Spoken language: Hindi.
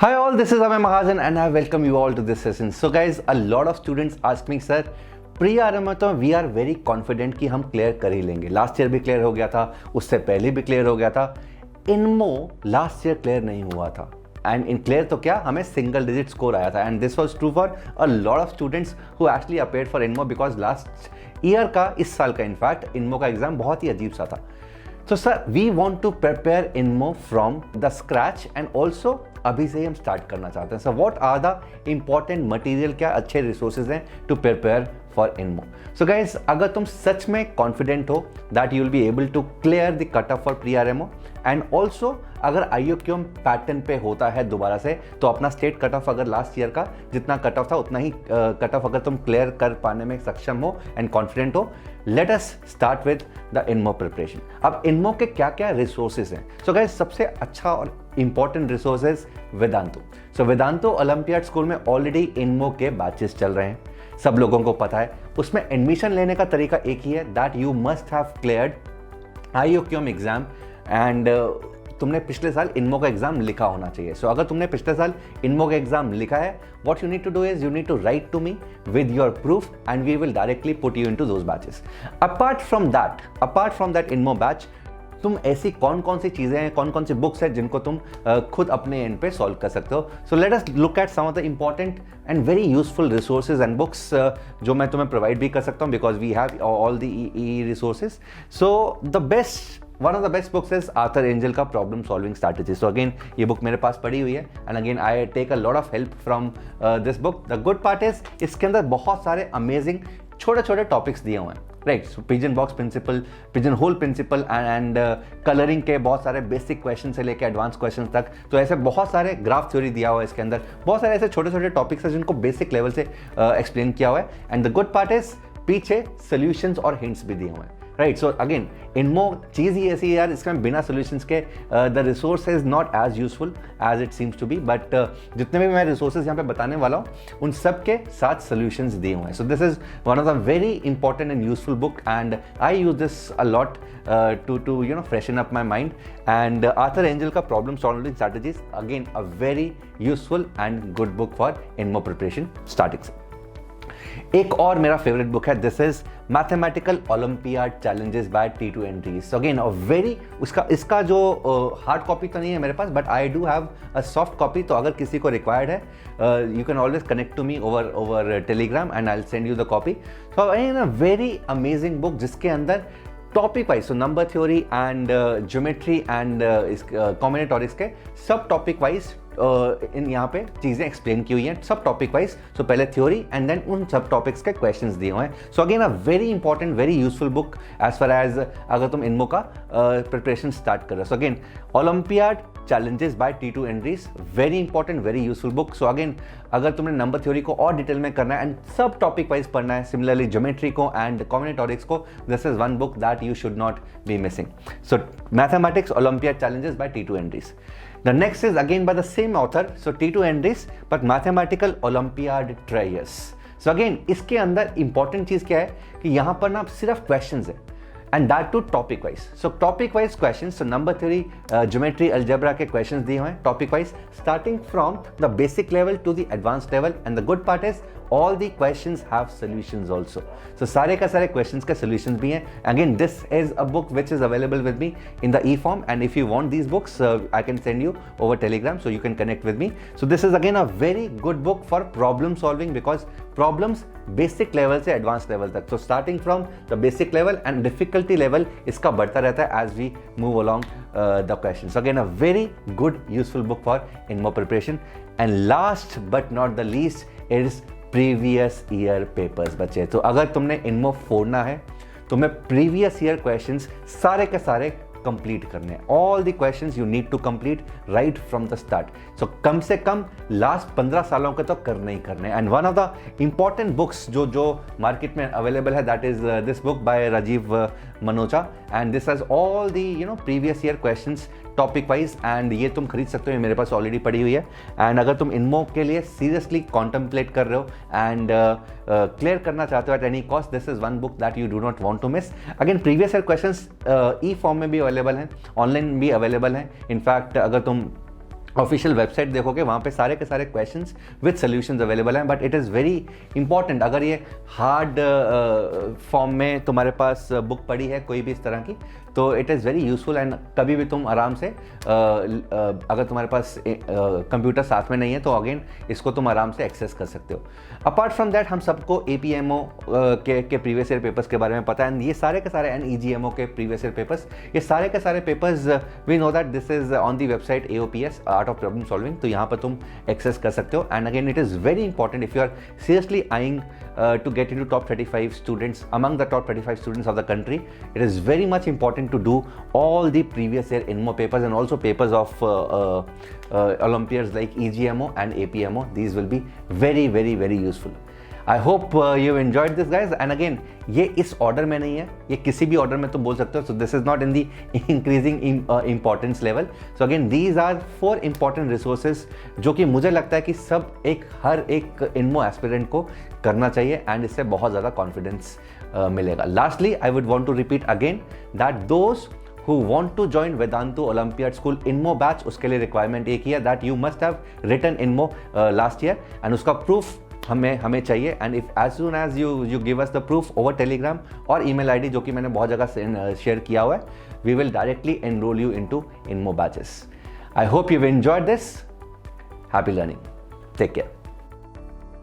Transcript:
Hi all, this is Amay Mahajan and I welcome you all to this session. So guys, a lot of students ask me, sir, pre-RM तो we are very confident कि हम क्लियर कर ही लेंगे. लास्ट ईयर भी क्लियर हो गया था, उससे पहले भी क्लियर हो गया था. इनमो लास्ट ईयर क्लियर नहीं हुआ था एंड इन क्लियर तो क्या हमें सिंगल डिजिट स्कोर आया था and this was true for a lot of students who actually appeared for INMO because last year का इस साल का इनफैक्ट इनमो का एग्जाम बहुत ही अजीब सा था. So sir, we want to prepare INMO from the scratch and also अभी से ही हम स्टार्ट करना चाहते हैं. So what are the important material, क्या अच्छे resources हैं to prepare for INMO? So guys, अगर तुम सच में confident हो that you will be able to clear the cutoff for pre-RMO and also अगर IUQM पैटर्न पे होता है दोबारा से तो अपना स्टेट कट ऑफ अगर लास्ट ईयर का जितना कट ऑफ था उतना ही कट ऑफ अगर तुम क्लियर कर पाने में सक्षम हो एंड कॉन्फिडेंट हो, let us start with the INMO preparation. अब इनमो के क्या क्या रिसोर्सेज हैं? सो गाइस, सबसे अच्छा और इंपॉर्टेंट रिसोर्सेज वेदांतो. सो वेदांतो ओलंपियाड स्कूल में ऑलरेडी इनमो के बैचेस चल रहे हैं, सब लोगों को पता है. उसमें एडमिशन लेने का तरीका एक ही है, that you must have cleared IUQM exam and तुमने पिछले साल इनमो का एग्जाम लिखा होना चाहिए. सो अगर तुमने पिछले साल इनमो का एग्जाम लिखा है, what you need to do is you need to write to me with your proof and we will directly put you into those batches. Apart from that INMO batch, तुम ऐसी कौन कौन सी चीज़ें हैं, कौन कौन सी बुक्स हैं जिनको तुम खुद अपने एंड पे सॉल्व कर सकते हो. So let us look at some of the important and very useful resources and books जो मैं तुम्हें प्रोवाइड भी कर सकता हूँ because we have all the e resources. So one of the best books is Arthur Engel का problem solving strategy. So again ये बुक मेरे पास पड़ी हुई है and again I take a lot of help from this book. The good part is इसके अंदर बहुत सारे अमेजिंग छोटे छोटे टॉपिक्स दिए हुए हैं, right. So pigeon box principle, pigeon hole principle and colouring के बहुत सारे बेसिक क्वेश्चन से लेकर एडवांस क्वेश्चन तक. तो ऐसे बहुत सारे ग्राफ थ्योरी दिया हुआ है इसके अंदर, बहुत सारे ऐसे छोटे छोटे टॉपिक्स हैं जिनको बेसिक लेवल से एक्सप्लेन किया हुआ है. And the good part is पीछे सोल्यूशंस और हिंट्स भी दिए हुए हैं, राइट. सो अगेन इनमो चीज़ ही ऐसी है यार, इसमें बिना सोल्यूशंस के the resource is not as useful as it seems to be, but जितने भी मैं रिसोर्सेज यहाँ पे बताने वाला हूँ उन सब के साथ सोल्यूशंस दिए हुए हैं. So this is one of the very important and useful book and I use this a lot to you know freshen up my mind. And Arthur Engel का problem solving strategies again a very useful and good book for INMO preparation starting से. एक और मेरा फेवरेट बुक है, this is mathematical olympiad challenges by T2 Andreescu. So again a very इसका जो हार्ड कॉपी तो नहीं है मेरे पास but I do have a soft copy. तो अगर किसी को रिक्वायर्ड है you can always connect to me over Telegram and I will send you the copy. So again a very amazing book जिसके अंदर topic wise, so number theory and geometry and combinatorics के सब टॉपिक वाइज इन यहाँ पे चीज़ें एक्सप्लेन की हुई हैं, सब टॉपिक वाइज. सो पहले थ्योरी एंड देन उन सब टॉपिक्स के क्वेश्चंस दिए हुए हैं. So again a very important very useful book as far as अगर तुम इनमो का प्रिपरेशन स्टार्ट कर रहे हो. So again olympiad challenges by T2 Andreescu, very important very useful book. So again अगर तुमने नंबर थ्योरी को और डिटेल में करना है एंड सब टॉपिक वाइज पढ़ना है, सिमिलरली ज्योमेट्री को एंड कॉम्बिनेटोरिक्स को, this is one book that you should not be missing. So mathematics olympiad challenges by T2 Andreescu. The next is again by the same author, so T2 Entries, but Mathematical Olympiad Trials. So again इसके अंदर important चीज़ क्या है कि यहाँ पर ना सिर्फ questions है and that too topic wise. So topic wise questions, so number theory, geometry, algebra के questions दिए हुए हैं topic wise, starting from the basic level to the advanced level. And the good part is all the questions have solutions also. So सारे का सारे questions के solutions भी हैं. Again this is a book which is available with me in the e-form and if you want these books I can send you over Telegram so you can connect with me. So this is again a very good book for problem solving because problems basic level से advanced level तक. So starting from the basic level and difficulty level इसका बढ़ता रहता है as we move along the questions. So again a very good useful book for INMO preparation. And last but not the least is previous year papers. बच्चे तो अगर तुमने इनमो फोड़ना है तुम्हें प्रीवियस ईयर क्वेश्चंस सारे के सारे कंप्लीट करने हैं. All the questions you need to complete right from the start. So कम से कम लास्ट 15 सालों के तो करने ही करने. And one of the important books जो मार्केट में अवेलेबल है that is this book by Rajiv Manocha and this has all the you know previous year questions topic wise and ये तुम खरीद सकते हो, ये मेरे पास ऑलरेडी पड़ी हुई है. एंड अगर तुम इनमो के लिए सीरियसली कॉन्टम्पलेट कर रहे हो एंड क्लियर करना चाहते हो at any cost, this is one book that you do not want to miss. Again previous year questions e form में भी अवेलेबल हैं, ऑनलाइन भी अवेलेबल हैं. इनफैक्ट अगर तुम ऑफिशियल वेबसाइट देखोगे वहाँ पे सारे के सारे क्वेश्चंस विद सॉल्यूशंस अवेलेबल हैं, but it is very important. अगर ये हार्ड फॉर्म में तुम्हारे पास बुक पड़ी है कोई भी इस तरह की, तो it is very useful and कभी भी तुम आराम से अगर तुम्हारे पास कंप्यूटर साथ में नहीं है तो अगेन इसको तुम आराम से एक्सेस कर सकते हो। अपार्ट फ्रॉम दैट हम सबको APMO के प्रीवियस ईयर पेपर्स के बारे में पता है, एंड ये सारे के सारे, एंड EGMO के प्रीवियस ईयर पेपर्स, ये सारे के सारे papers we know that this is on the website AOPS art of problem solving, तो यहाँ पर तुम एक्सेस कर सकते हो। And again it is very important if you are seriously eyeing to get into top 35 students, among the top 35 students of the country, it is very much important to do all the previous year INMO papers and also papers of Olympiads like EGMO and APMO. These will be very, very, very useful. I hope you've enjoyed this guys, and again ये इस ऑर्डर में नहीं है, ये किसी भी ऑर्डर में तुम बोल सकते हो, so this is not in the increasing importance level. So again these are 4 important resources जो कि मुझे लगता है कि सब हर एक INMO एस्पिरेंट को करना चाहिए, एंड इससे बहुत ज़्यादा कॉन्फिडेंस मिलेगा। Lastly I would want to repeat again that those who want to join Vedantu Olympiad School INMO batch, उसके लिए रिक्वायरमेंट एक ही है that you must have written INMO last year, and उसका प्रूफ हमें चाहिए। And if as soon as you give us the proof over Telegram और ईमेल आईडी जो कि मैंने बहुत जगह शेयर किया हुआ है, we will directly enrol you into INMO batches. I hope you enjoyed this. Happy learning, take care.